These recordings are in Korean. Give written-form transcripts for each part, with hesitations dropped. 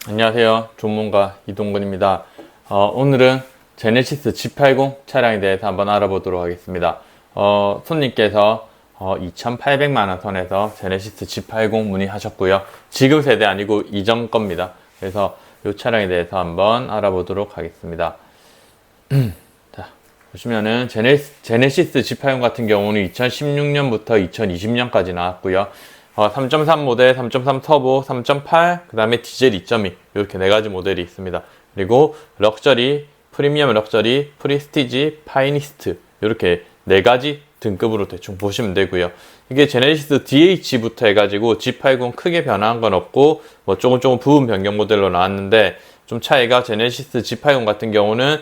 안녕하세요. 전문가 이동근입니다. 오늘은 제네시스 G80 차량에 대해서 한번 알아보도록 하겠습니다. 손님께서 2,800만원 선에서 제네시스 G80 문의하셨고요. 지금 세대 아니고 이전 겁니다. 그래서 이 차량에 대해서 한번 알아보도록 하겠습니다. 자, 보시면은 제네시스 G80 같은 경우는 2016년부터 2020년까지 나왔고요. 3.3 모델, 3.3 터보, 3.8, 그 다음에 디젤 2.2 이렇게 네 가지 모델이 있습니다. 그리고 럭셔리, 프리미엄 럭셔리, 프리스티지, 파이니스트 이렇게 네 가지 등급으로 대충 보시면 되고요. 이게 제네시스 DH부터 해가지고 G80 크게 변화한 건 없고 뭐 조금 부분 변경 모델로 나왔는데 좀 차이가 제네시스 G80 같은 경우는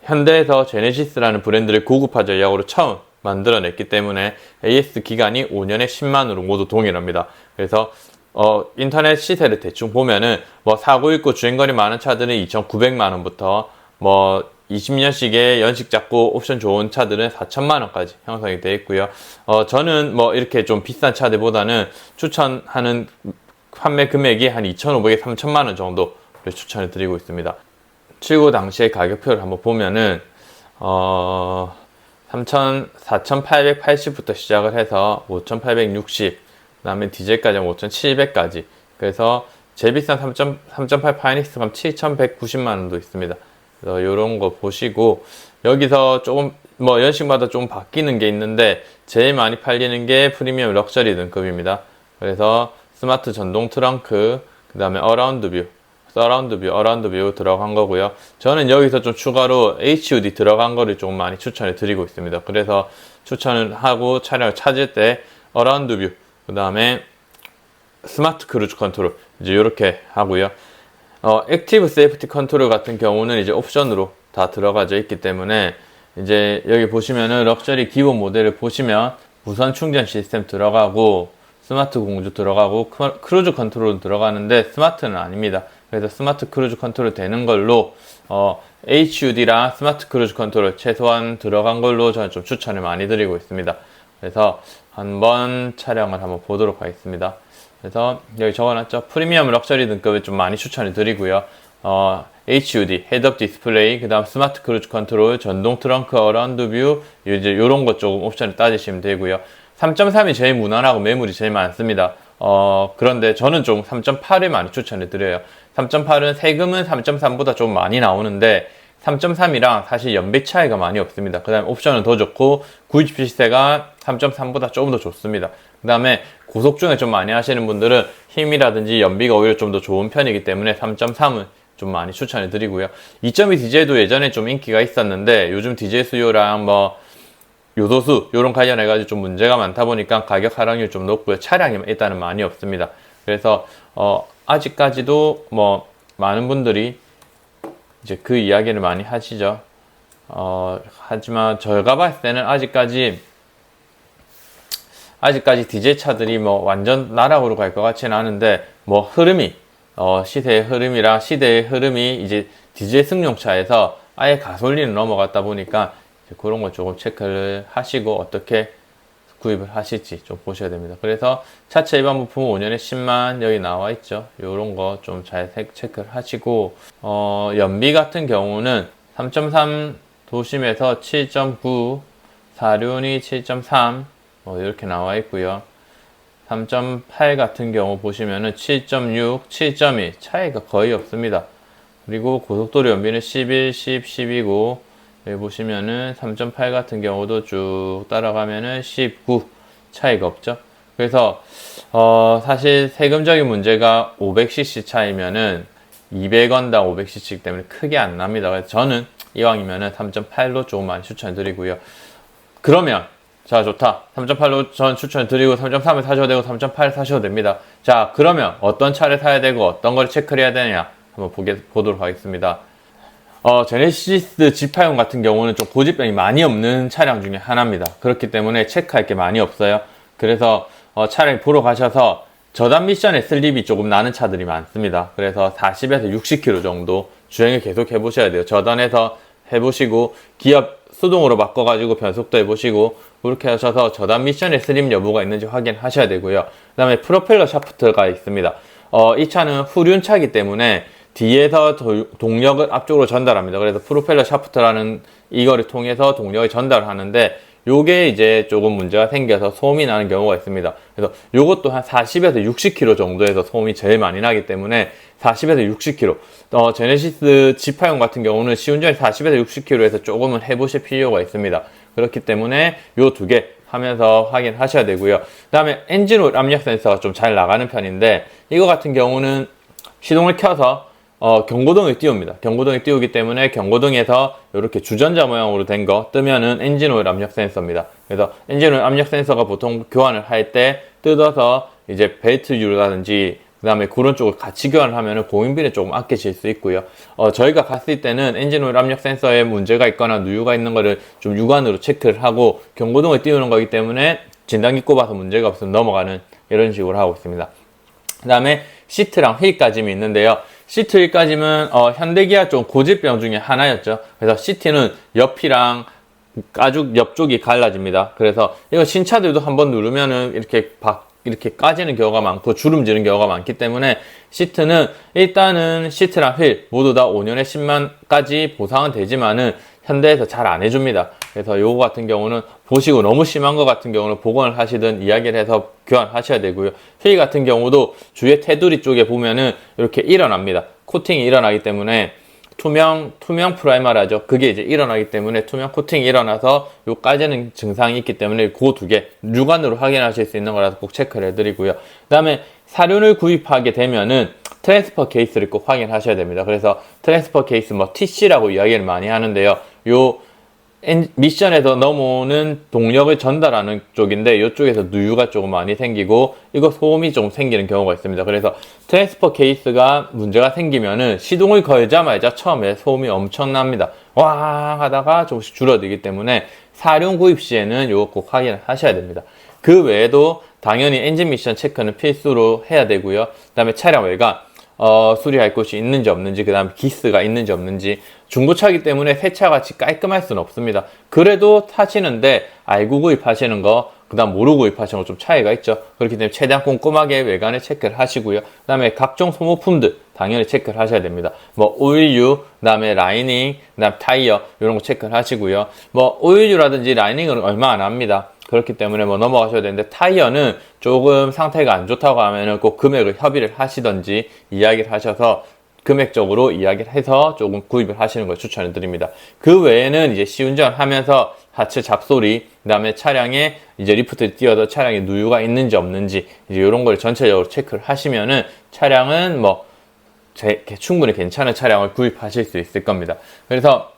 현대에서 제네시스라는 브랜드를 고급화 전략으로 처음 만들어냈기 때문에 AS 기간이 5년에 10만으로 모두 동일합니다. 그래서 인터넷 시세를 대충 보면은 뭐 사고 있고 주행거리 많은 차들은 2,900만원부터 뭐 20년씩의 연식 잡고 옵션 좋은 차들은 4천만원까지 형성이 되어 있고요. 저는 뭐 이렇게 좀 비싼 차들보다는 추천하는 판매 금액이 한 2,500에 3천만원 정도를 추천을 드리고 있습니다. 출고 당시의 가격표를 한번 보면은 4,880부터 시작을 해서 5,860, 그 다음에 디젤까지 5,700까지. 그래서 제일 비싼 3.8 파이닉스 가면 7,190만원도 있습니다. 그래서 요런 거 보시고, 여기서 조금, 뭐 연식마다 좀 바뀌는 게 있는데, 제일 많이 팔리는 게 프리미엄 럭셔리 등급입니다. 그래서 스마트 전동 트렁크, 그 다음에 어라운드 뷰 들어간 거고요. 저는 여기서 좀 추가로 HUD 들어간 거를 좀 많이 추천을 드리고 있습니다. 그래서 추천을 하고 차량을 찾을 때 어라운드 뷰, 그 다음에 스마트 크루즈 컨트롤 이제 이렇게 하고요. 액티브 세이프티 컨트롤 같은 경우는 이제 옵션으로 다 들어가져 있기 때문에 이제 여기 보시면은 럭셔리 기본 모델을 보시면 무선 충전 시스템 들어가고 스마트 공조 들어가고 크루즈 컨트롤은 들어가는데 스마트는 아닙니다. 그래서 스마트 크루즈 컨트롤 되는 걸로 HUD랑 스마트 크루즈 컨트롤 최소한 들어간 걸로 저는 좀 추천을 많이 드리고 있습니다. 그래서 한번 차량을 한번 보도록 하겠습니다. 그래서 여기 적어놨죠. 프리미엄 럭셔리 등급을 좀 많이 추천을 드리고요. HUD, 헤드업 디스플레이, 그 다음 스마트 크루즈 컨트롤, 전동 트렁크, 어라운드 뷰, 이제 요런 것 조금 옵션을 따지시면 되고요. 3.3이 제일 무난하고 매물이 제일 많습니다. 그런데 저는 좀 3.8을 많이 추천을 드려요. 3.8은 세금은 3.3보다 좀 많이 나오는데 3.3이랑 사실 연비 차이가 많이 없습니다. 그 다음에 옵션은 더 좋고 구입 시세가 3.3보다 조금 더 좋습니다. 그 다음에 고속 중에 좀 많이 하시는 분들은 힘이라든지 연비가 오히려 좀 더 좋은 편이기 때문에 3.3은 좀 많이 추천을 드리고요. 2.2 디젤도 예전에 좀 인기가 있었는데 요즘 디젤 수요랑 뭐 요소수 요런 관련해가지고 좀 문제가 많다 보니까 가격 하락률이 좀 높고요. 차량이 일단은 많이 없습니다. 그래서 아직까지도 뭐 많은 분들이 이제 그 이야기를 많이 하시죠. 하지만 제가 봤을 때는 아직까지 디젤 차들이 뭐 완전 나락으로 갈 것 같지는 않은데 뭐 흐름이 시세의 흐름이 이제 디젤 승용차에서 아예 가솔린을 넘어갔다 보니까 그런 거 조금 체크를 하시고 어떻게 구입을 하실지 좀 보셔야 됩니다. 그래서 차체 일반 부품 5년에 10만 여기 나와 있죠. 요런 거 좀 잘 체크를 하시고 연비 같은 경우는 3.3 도심에서 7.9 사륜이 7.3 이렇게 나와 있고요. 3.8 같은 경우 보시면은 7.6, 7.2 차이가 거의 없습니다. 그리고 고속도로 연비는 11, 10, 10이고 여기 보시면은 3.8 같은 경우도 쭉 따라가면은 19 차이가 없죠. 그래서 사실 세금적인 문제가 500cc 차이면은 200원당 500cc 때문에 크게 안 납니다. 그래서 저는 이왕이면은 3.8로 조금 많이 추천드리고요. 그러면 자 좋다. 3.8로 전 추천드리고 3.3을 사셔도 되고 3.8을 사셔도 됩니다. 자 그러면 어떤 차를 사야 되고 어떤 걸 체크를 해야 되냐 한번 보도록 하겠습니다. 제네시스 G80 같은 경우는 좀 고집병이 많이 없는 차량 중에 하나입니다. 그렇기 때문에 체크할 게 많이 없어요. 그래서 차량 보러 가셔서 저단 미션에 슬립이 조금 나는 차들이 많습니다. 그래서 40에서 60km 정도 주행을 계속 해보셔야 돼요. 저단에서 해보시고 기업 수동으로 바꿔가지고 변속도 해보시고 그렇게 하셔서 저단 미션에 슬립 여부가 있는지 확인하셔야 되고요. 그 다음에 프로펠러 샤프트가 있습니다. 이 차는 후륜차이기 때문에 뒤에서 동력을 앞쪽으로 전달합니다. 그래서 프로펠러 샤프트라는 이거를 통해서 동력을 전달하는데 요게 이제 조금 문제가 생겨서 소음이 나는 경우가 있습니다. 그래서 요것도 한 40에서 60km 정도에서 소음이 제일 많이 나기 때문에 40에서 60km. 제네시스 G80 같은 경우는 시운전이 40에서 60km에서 조금은 해보실 필요가 있습니다. 그렇기 때문에 요 두 개 하면서 확인하셔야 되고요. 그 다음에 엔진 오일 압력 센서가 좀 잘 나가는 편인데 이거 같은 경우는 시동을 켜서 경고등을 띄웁니다. 경고등이 띄우기 때문에 경고등에서 이렇게 주전자 모양으로 된 거 뜨면은 엔진 오일 압력 센서입니다. 그래서 엔진 오일 압력 센서가 보통 교환을 할 때 뜯어서 이제 벨트유라든지 그 다음에 그런 쪽을 같이 교환을 하면은 공인비를 조금 아끼실 수 있고요. 저희가 갔을 때는 엔진 오일 압력 센서에 문제가 있거나 누유가 있는 거를 좀 육안으로 체크를 하고 경고등을 띄우는 거기 때문에 진단기 꼽아서 문제가 없으면 넘어가는 이런 식으로 하고 있습니다. 그 다음에 시트랑 휠까짐이 있는데요. 시트 휠까짐은 현대기아 좀 고질병 중에 하나였죠. 그래서 시트는 옆이랑 가죽 옆쪽이 갈라집니다. 그래서 이거 신차들도 한번 누르면은 이렇게 까지는 경우가 많고 주름지는 경우가 많기 때문에 시트는 일단은 시트랑 휠 모두 다 5년에 10만까지 보상은 되지만은 현대에서 잘 안 해줍니다. 그래서 요거 같은 경우는 보시고 너무 심한 것 같은 경우는 복원을 하시든 이야기를 해서 교환하셔야 되고요. 휠 같은 경우도 주위에 테두리 쪽에 보면은 이렇게 일어납니다. 코팅이 일어나기 때문에 투명 프라이머라죠. 그게 이제 일어나기 때문에 투명 코팅이 일어나서 요 까지는 증상이 있기 때문에 그 두 개 육안으로 확인하실 수 있는 거라서 꼭 체크를 해드리고요. 그 다음에 사륜을 구입하게 되면은 트랜스퍼 케이스를 꼭 확인하셔야 됩니다. 그래서 트랜스퍼 케이스 뭐 TC라고 이야기를 많이 하는데요. 요 미션에서 넘어오는 동력을 전달하는 쪽인데 이쪽에서 누유가 조금 많이 생기고 이거 소음이 좀 생기는 경우가 있습니다. 그래서 트랜스퍼 케이스가 문제가 생기면은 시동을 걸자마자 처음에 소음이 엄청납니다. 와 하다가 조금씩 줄어들기 때문에 사륜 구입 시에는 이거 꼭 확인을 하셔야 됩니다. 그 외에도 당연히 엔진 미션 체크는 필수로 해야 되고요. 그 다음에 차량 외관 수리할 곳이 있는지 없는지, 그 다음에 기스가 있는지 없는지. 중고차이기 때문에 새 차같이 깔끔할 수는 없습니다. 그래도 타시는데 알고 구입하시는 거, 그 다음 모르고 구입하시는 거 좀 차이가 있죠. 그렇기 때문에 최대한 꼼꼼하게 외관에 체크를 하시고요. 그 다음에 각종 소모품들 당연히 체크를 하셔야 됩니다. 뭐 오일유, 그 다음에 라이닝, 그 다음 타이어 이런 거 체크를 하시고요. 뭐 오일유라든지 라이닝은 얼마 안 합니다. 그렇기 때문에 뭐 넘어가셔야 되는데 타이어는 조금 상태가 안 좋다고 하면은 꼭 금액을 협의를 하시던지 이야기를 하셔서 금액적으로 이야기를 해서 조금 구입을 하시는 걸 추천해 드립니다. 그 외에는 이제 시운전 하면서 하체 잡소리, 그 다음에 차량에 이제 리프트 띄워서 차량에 누유가 있는지 없는지 이제 이런 걸 전체적으로 체크를 하시면은 차량은 뭐 충분히 괜찮은 차량을 구입하실 수 있을 겁니다. 그래서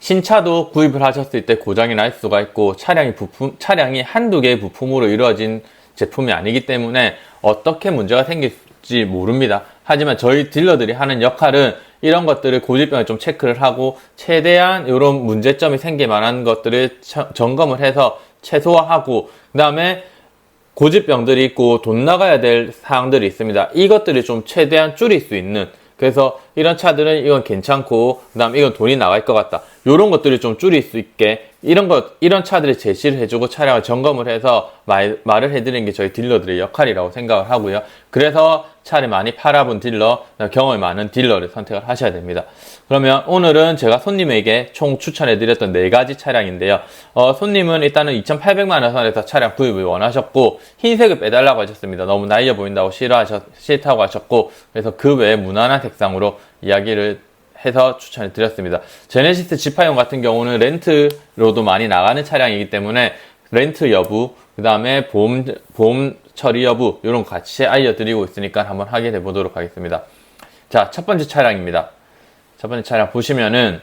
신차도 구입을 하셨을 때 고장이 날 수가 있고 차량이 한두 개의 부품으로 이루어진 제품이 아니기 때문에 어떻게 문제가 생길지 모릅니다. 하지만 저희 딜러들이 하는 역할은 이런 것들을 고질병을 좀 체크를 하고 최대한 이런 문제점이 생길 만한 것들을 점검을 해서 최소화하고 그 다음에 고질병들이 있고 돈 나가야 될 사항들이 있습니다. 이것들을 좀 최대한 줄일 수 있는, 그래서 이런 차들은 이건 괜찮고 그다음 이건 돈이 나갈 것 같다. 이런 것들을 좀 줄일 수 있게 이런 차들을 제시를 해주고 차량을 점검을 해서 말을 해드리는 게 저희 딜러들의 역할이라고 생각을 하고요. 그래서 차를 많이 팔아본 딜러, 경험이 많은 딜러를 선택을 하셔야 됩니다. 그러면 오늘은 제가 손님에게 총 추천해드렸던 4가지 차량인데요. 손님은 일단은 2,800만 원 선에서 차량 구입을 원하셨고 흰색을 빼달라고 하셨습니다. 너무 날려 보인다고 싫다고 하셨고, 그래서 그 외에 무난한 색상으로 이야기를 해서 추천해 드렸습니다. 제네시스 G80 같은 경우는 렌트로도 많이 나가는 차량이기 때문에 렌트 여부, 그 다음에 보험 처리 여부 이런 거 같이 알려드리고 있으니까 한번 확인해 보도록 하겠습니다. 자, 첫 번째 차량입니다. 첫 번째 차량 보시면은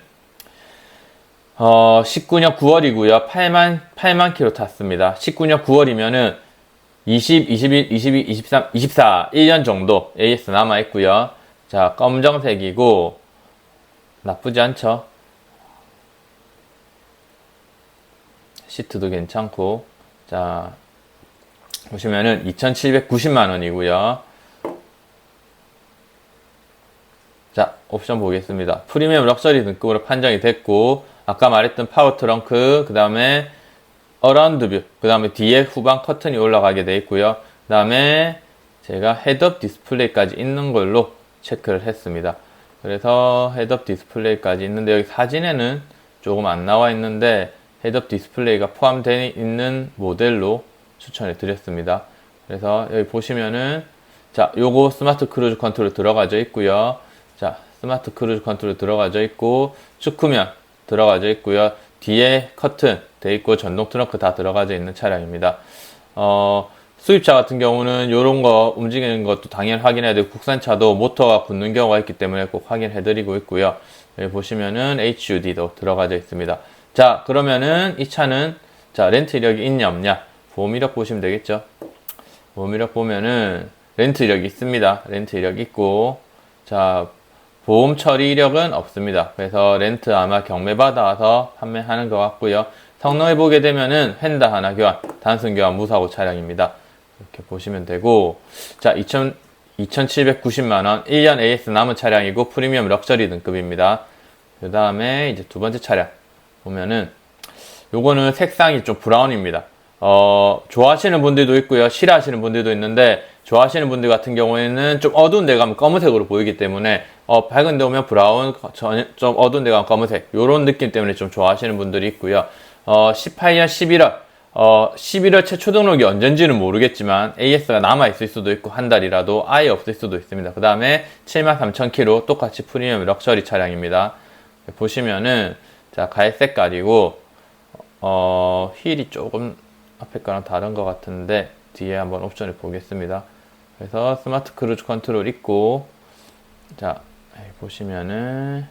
19년 9월이고요. 8만 킬로 탔습니다. 19년 9월이면은 20, 21, 22, 23, 24, 1년 정도 AS 남아있고요. 자, 검정색이고 나쁘지 않죠. 시트도 괜찮고. 자, 보시면은 2,790만 원이고요. 자, 옵션 보겠습니다. 프리미엄 럭셔리 등급으로 판정이 됐고, 아까 말했던 파워 트렁크, 그 다음에 어라운드 뷰, 그 다음에 뒤에 후방 커튼이 올라가게 되어 있고요. 그 다음에 제가 헤드업 디스플레이까지 있는 걸로 체크를 했습니다. 그래서 헤드업 디스플레이까지 있는데 여기 사진에는 조금 안 나와 있는데 헤드업 디스플레이가 포함되어 있는 모델로 추천해 드렸습니다. 그래서 여기 보시면은 자, 요거 스마트 크루즈 컨트롤 들어가져 있고요. 자, 스마트 크루즈 컨트롤 들어가져 있고 축구면 들어가져 있고요. 뒤에 커튼 돼 있고 전동 트렁크 다 들어가져 있는 차량입니다. 수입차 같은 경우는 이런 거 움직이는 것도 당연히 확인해야 되고 국산차도 모터가 굳는 경우가 있기 때문에 꼭 확인해 드리고 있고요. 여기 보시면은 HUD도 들어가져 있습니다. 자, 그러면은 이 차는 자, 렌트 이력이 있냐 없냐? 보험 이력 보시면 되겠죠. 보험 이력 보면은 렌트 이력이 있습니다. 렌트 이력 있고 자, 보험 처리 이력은 없습니다. 그래서 렌트 아마 경매 받아와서 판매하는 것 같고요. 성능을 보게 되면은 휀다 하나 교환, 단순 교환 무사고 차량입니다. 이렇게 보시면 되고 자, 2,790만원 1년 AS 남은 차량이고 프리미엄 럭셔리 등급입니다. 그 다음에 이제 두 번째 차량 보면은 요거는 색상이 좀 브라운입니다. 좋아하시는 분들도 있고요. 싫어하시는 분들도 있는데 좋아하시는 분들 같은 경우에는 좀 어두운 데 가면 검은색으로 보이기 때문에 밝은 데 오면 브라운, 좀 어두운 데 가면 검은색 요런 느낌 때문에 좀 좋아하시는 분들이 있고요. 18년 11월 최초 등록이 언젠지는 모르겠지만 AS가 남아있을 수도 있고 한 달이라도 아예 없을 수도 있습니다. 그 다음에 73,000km 똑같이 프리미엄 럭셔리 차량입니다. 보시면은 자, 갈색 색깔이고 휠이 조금 앞에 거랑 다른 것 같은데 뒤에 한번 옵션을 보겠습니다. 그래서 스마트 크루즈 컨트롤 있고 자, 보시면은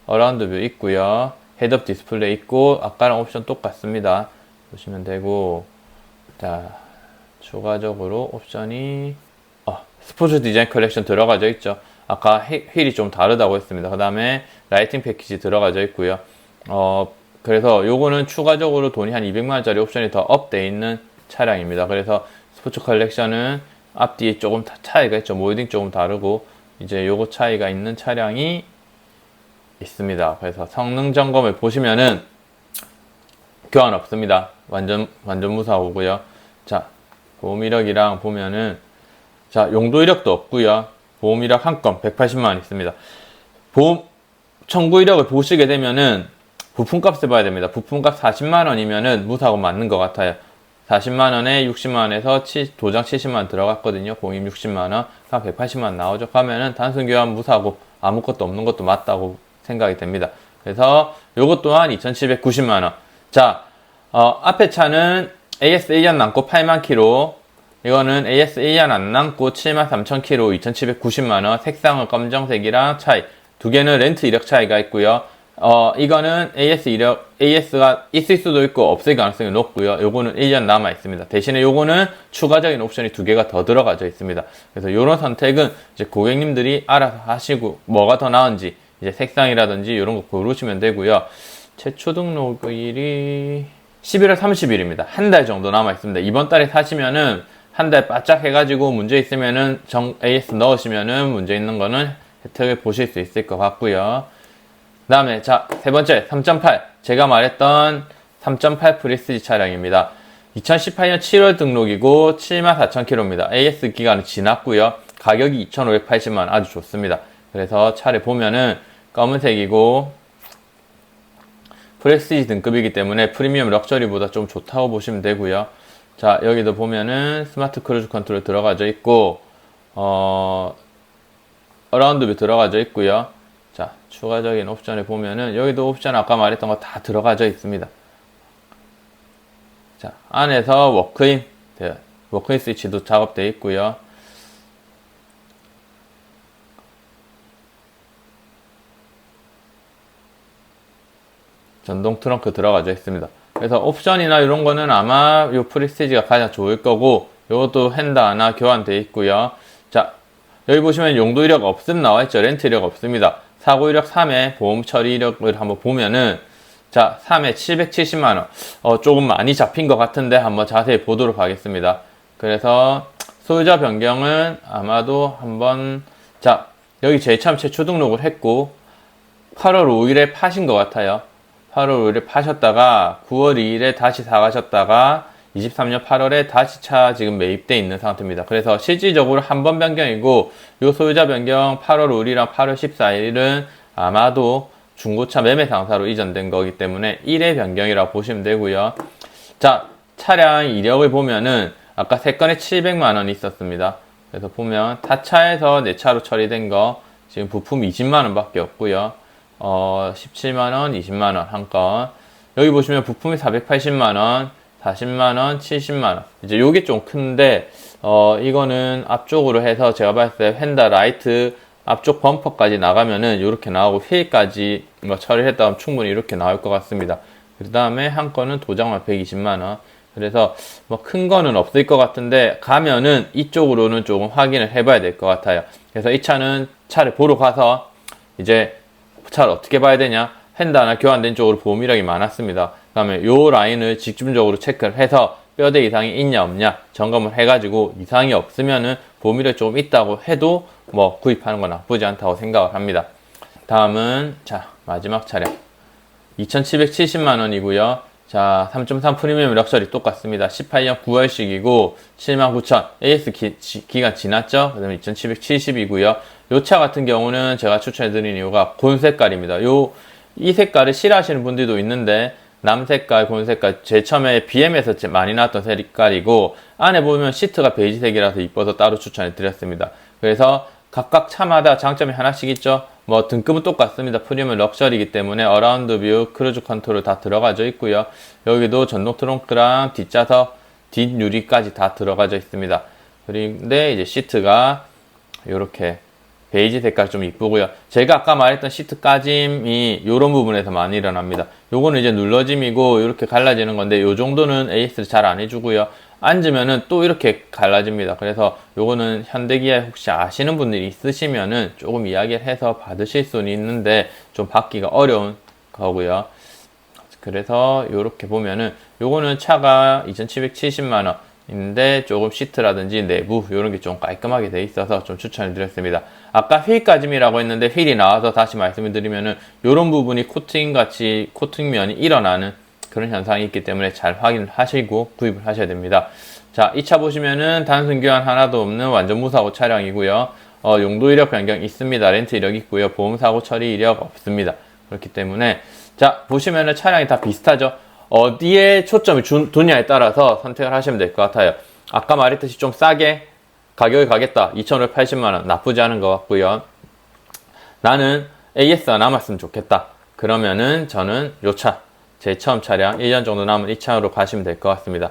어라운드 뷰 있고요. 헤드업 디스플레이 있고 아까랑 옵션 똑같습니다. 보시면 되고 자, 추가적으로 옵션이 스포츠 디자인 컬렉션 들어가져 있죠. 아까 휠이 좀 다르다고 했습니다. 그 다음에 라이팅 패키지 들어가져 있고요. 그래서 요거는 추가적으로 돈이 한 200만원짜리 옵션이 더 업돼 있는 차량입니다. 그래서 스포츠 컬렉션은 앞뒤에 조금 차이가 있죠. 몰딩 조금 다르고 이제 요거 차이가 있는 차량이 있습니다. 그래서 성능 점검을 보시면은 교환 없습니다. 완전 무사고요. 자, 보험 이력이랑 보면은 자, 용도 이력도 없고요. 보험 이력 한 건 180만원 있습니다. 보험 청구 이력을 보시게 되면은 부품값을 봐야 됩니다. 부품값 40만원이면은 무사고 맞는 것 같아요. 40만원에 60만원에서 도장 70만원 들어갔거든요. 공임 60만원, 한 180만원 나오죠. 가면은 단순 교환 무사고 아무것도 없는 것도 맞다고 생각이 됩니다. 그래서 요것 또한 2,790만원. 자, 앞에 차는 AS 1년 남고 8만 킬로, 이거는 AS 1년 안 남고 73,000킬로 2,790만원. 색상은 검정색이랑 차이. 두 개는 렌트 이력 차이가 있고요. 이거는 AS가 있을 수도 있고 없을 가능성이 높고요. 요거는 1년 남아 있습니다. 대신에 요거는 추가적인 옵션이 두 개가 더 들어가져 있습니다. 그래서 요런 선택은 이제 고객님들이 알아서 하시고 뭐가 더 나은지 이제 색상이라든지 이런 거 고르시면 되고요. 최초 등록일이 11월 30일입니다. 한 달 정도 남아 있습니다. 이번 달에 사시면은 한 달 바짝 해가지고 문제 있으면은 AS 넣으시면은 문제 있는 거는 혜택을 보실 수 있을 것 같고요. 그 다음에 자, 세 번째 3.8 제가 말했던 3.8 프리스티 차량입니다. 2018년 7월 등록이고 74,000km입니다. AS 기간은 지났고요. 가격이 2,580만원 아주 좋습니다. 그래서 차를 보면은 검은색이고 프레스티지 등급이기 때문에 프리미엄 럭셔리보다 좀 좋다고 보시면 되고요. 자, 여기도 보면은 스마트 크루즈 컨트롤 들어가져 있고 어라운드 뷰 들어가져 있고요. 자, 추가적인 옵션을 보면은 여기도 옵션 아까 말했던 거 다 들어가져 있습니다. 자, 안에서 워크인 스위치도 작업되어 있고요. 전동 트렁크 들어가져 있습니다. 그래서 옵션이나 이런 거는 아마 이 프리스티지가 가장 좋을 거고, 이것도 핸드 하나 교환되어 있고요. 자, 여기 보시면 용도 이력 없음 나와 있죠. 렌트 이력 없습니다. 사고 이력 3회 보험 처리 이력을 한번 보면은 자, 3회 770만원. 조금 많이 잡힌 것 같은데 한번 자세히 보도록 하겠습니다. 그래서 소유자 변경은 아마도 한번 자, 여기 제일 처음 최초 등록을 했고 8월 5일에 파신 것 같아요. 8월 5일에 파셨다가 9월 2일에 다시 사가셨다가 23년 8월에 다시 차 지금 매입돼 있는 상태입니다. 그래서 실질적으로 한 번 변경이고 요 소유자 변경 8월 5일이랑 8월 14일은 아마도 중고차 매매 상사로 이전된 거기 때문에 1회 변경이라고 보시면 되고요. 자, 차량 이력을 보면은 아까 3건에 700만 원이 있었습니다. 그래서 보면 타차에서 내 차로 처리된 거 지금 부품 20만 원 밖에 없고요. 17만 원, 20만 원 한 건. 여기 보시면 부품이 480만 원, 40만 원, 70만 원. 이제 요게 좀 큰데 이거는 앞쪽으로 해서 제가 봤을 때 휀다 라이트 앞쪽 범퍼까지 나가면은 이렇게 나오고 휠까지 뭐 처리했다 하면 충분히 이렇게 나올 것 같습니다. 그 다음에 한 건은 도장만 120만 원. 그래서 뭐 큰 거는 없을 것 같은데 가면은 이쪽으로는 조금 확인을 해봐야 될 것 같아요. 그래서 이 차는 차를 보러 가서 이제 차를 어떻게 봐야 되냐, 휀다나 교환된 쪽으로 보험 이력이 많았습니다. 그 다음에 요 라인을 집중적으로 체크를 해서 뼈대 이상이 있냐 없냐 점검을 해가지고 이상이 없으면은 보험 이력이 조금 있다고 해도 뭐 구입하는 건 나쁘지 않다고 생각을 합니다. 다음은 자 마지막 차량 2,770만 원이고요. 자 3.3 프리미엄 럭셔리 똑같습니다. 18년 9월식이고 79,000 AS 기간 지났죠. 그 다음에 2,770이고요. 요 차 같은 경우는 제가 추천해드린 이유가 곤 색깔입니다. 이 색깔을 싫어하시는 분들도 있는데 남색깔, 곤색깔, 제일 처음에 BM에서 많이 나왔던 색깔이고 안에 보면 시트가 베이지색이라서 이뻐서 따로 추천해드렸습니다. 그래서 각각 차마다 장점이 하나씩 있죠. 뭐 등급은 똑같습니다. 프리미엄 럭셔리이기 때문에 어라운드 뷰, 크루즈 컨트롤 다 들어가져 있고요. 여기도 전동 트렁크랑 뒷좌석, 뒷유리까지 다 들어가져 있습니다. 그런데 이제 시트가 이렇게 베이지 색깔 좀 이쁘고요. 제가 아까 말했던 시트 까짐이 이런 부분에서 많이 일어납니다. 요거는 이제 눌러짐이고 이렇게 갈라지는 건데 요 정도는 AS를 잘 안 해주고요. 앉으면은 또 이렇게 갈라집니다. 그래서 요거는 현대기아 혹시 아시는 분들이 있으시면은 조금 이야기를 해서 받으실 수는 있는데 좀 받기가 어려운 거고요. 그래서 요렇게 보면은 요거는 차가 2,770만 원 인데 조금 시트라든지 내부 이런 게 좀 깔끔하게 돼 있어서 좀 추천을 드렸습니다. 아까 휠 까짐이라고 했는데 휠이 나와서 다시 말씀을 드리면은 이런 부분이 코팅같이 코팅면이 일어나는 그런 현상이 있기 때문에 잘 확인을 하시고 구입을 하셔야 됩니다. 자, 이 차 보시면은 단순 교환 하나도 없는 완전 무사고 차량이고요. 용도 이력 변경 있습니다. 렌트 이력 있고요. 보험 사고 처리 이력 없습니다. 그렇기 때문에 자 보시면은 차량이 다 비슷하죠. 어디에 초점을 두냐에 따라서 선택을 하시면 될 것 같아요. 아까 말했듯이 좀 싸게 가격이 가겠다. 2,580만 원 나쁘지 않은 것 같고요. 나는 AS가 남았으면 좋겠다. 그러면은 저는 요 차, 제 처음 차량 1년 정도 남은 이 차로 가시면 될 것 같습니다.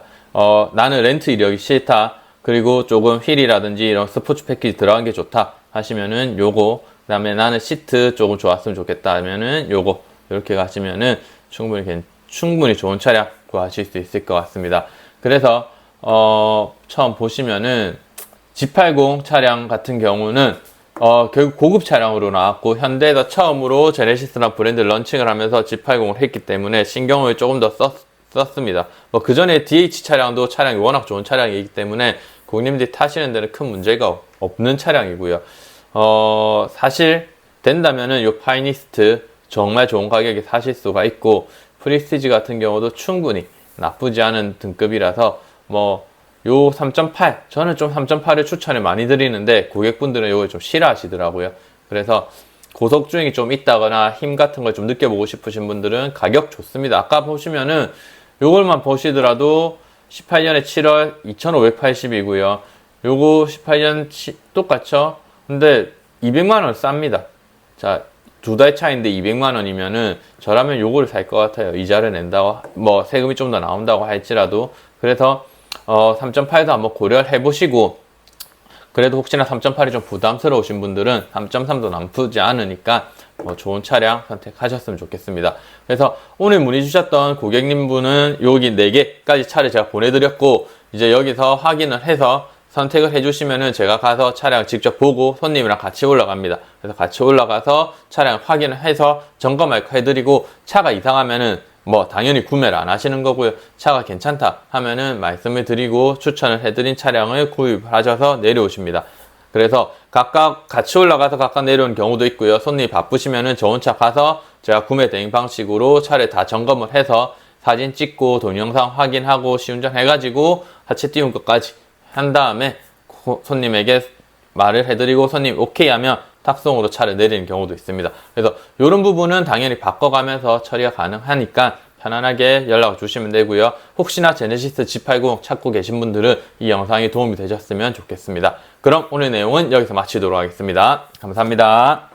나는 렌트 이력이 싫다. 그리고 조금 휠이라든지 이런 스포츠 패키지 들어간 게 좋다 하시면은 요거, 그 다음에 나는 시트 조금 좋았으면 좋겠다 하면은 요거, 이렇게 가시면은 충분히 좋은 차량 구하실 수 있을 것 같습니다. 그래서 처음 보시면은 G80 차량 같은 경우는 결국 고급 차량으로 나왔고 현대에서 처음으로 제네시스나 브랜드 런칭을 하면서 G80을 했기 때문에 신경을 조금 더 썼습니다. 뭐 그 전에 DH 차량도 차량이 워낙 좋은 차량이기 때문에 고객님들이 타시는 데는 큰 문제가 없는 차량이고요. 사실 된다면은 이 파이니스트 정말 좋은 가격에 사실 수가 있고 프리스티지 같은 경우도 충분히 나쁘지 않은 등급이라서 뭐 요 3.8 저는 좀 3.8을 추천을 많이 드리는데 고객분들은 요걸 좀 싫어하시더라고요. 그래서 고속주행이 좀 있다거나 힘 같은 걸 좀 느껴보고 싶으신 분들은 가격 좋습니다. 아까 보시면은 요걸만 보시더라도 18년에 7월 2,580이고요. 요거 18년 똑같죠? 근데 200만원 쌉니다. 자, 2달 차인데 200만원이면은 저라면 요거를 살 것 같아요. 이자를 낸다고, 뭐 세금이 좀 더 나온다고 할지라도. 그래서 3.8도 한번 고려를 해보시고, 그래도 혹시나 3.8이 좀 부담스러우신 분들은 3.3도 나쁘지 않으니까 좋은 차량 선택하셨으면 좋겠습니다. 그래서 오늘 문의 주셨던 고객님분은 여기 4개까지 차를 제가 보내드렸고, 이제 여기서 확인을 해서 선택을 해주시면은 제가 가서 차량 직접 보고 손님이랑 같이 올라갑니다. 그래서 같이 올라가서 차량 확인을 해서 점검 해드리고, 차가 이상하면은 뭐 당연히 구매를 안 하시는 거고요. 차가 괜찮다 하면은 말씀을 드리고 추천을 해드린 차량을 구입하셔서 내려오십니다. 그래서 각각 같이 올라가서 각각 내려오는 경우도 있고요. 손님이 바쁘시면은 저 혼자 가서 제가 구매 대행 방식으로 차를 다 점검을 해서 사진 찍고 동영상 확인하고 시운전 해가지고 하체 띄운 것까지 한 다음에 손님에게 말을 해드리고 손님 오케이 하면 탁송으로 차를 내리는 경우도 있습니다. 그래서 이런 부분은 당연히 바꿔가면서 처리가 가능하니까 편안하게 연락을 주시면 되고요. 혹시나 제네시스 G80 찾고 계신 분들은 이 영상이 도움이 되셨으면 좋겠습니다. 그럼 오늘 내용은 여기서 마치도록 하겠습니다. 감사합니다.